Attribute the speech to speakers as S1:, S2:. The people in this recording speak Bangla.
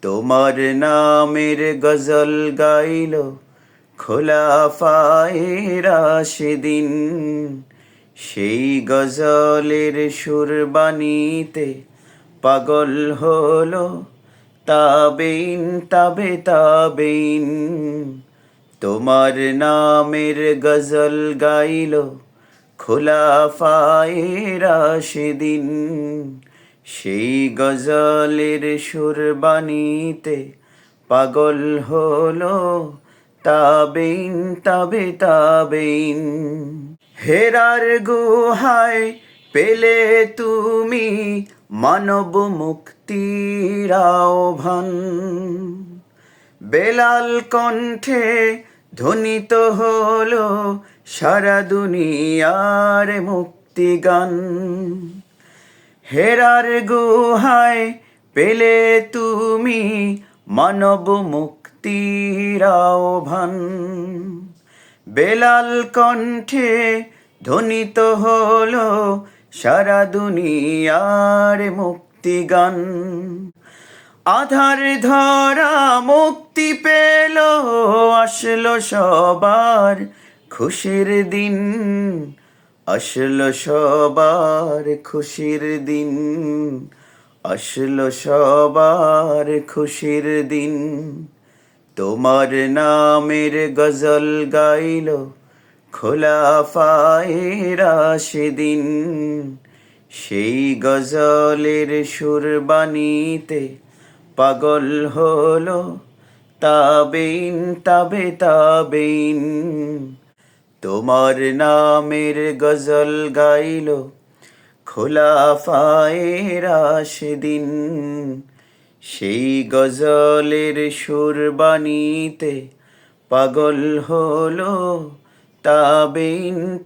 S1: তোমার নামের গজল গাইল খোলাফায়ে রাশিদিন। সেই গজলের সুর বাণীতে পাগল হলো তাবেইন তাবেইন। তোমার নামের গজল গাইল খোলাফায়ে রাশিদিন। সেই গজলের সুর বাণীতে পাগল হলো তাবেইন। হেরার গুহায় পেলে তুমি মানব মুক্তির আহ্বান। বেলাল কণ্ঠে ধ্বনিত হলো সারা দুনিয়ার মুক্তিগান। হেরার গুহায় পেলে তুমি মানব মুক্তির আহ্বান। বেলাল কণ্ঠে ধ্বনিত হলো সারা দুনিয়ার মুক্তিগান। আধার ধরা মুক্তি পেল, আসলো সবার খুশির দিন। আসলো সবার খুশির দিন, আসলো সবার খুশির দিন। তোমার নামের গজল গাইল খোলাফায়ে রাশিদিন। সেই গজলের সুর বাণীতে পাগল হলো তাবেইন। তোমার নামের গজল গাইল খোলাফায়ে রাশিদিন। সেই গজলের সুর বাণীতে পাগল হলো তাবেইন।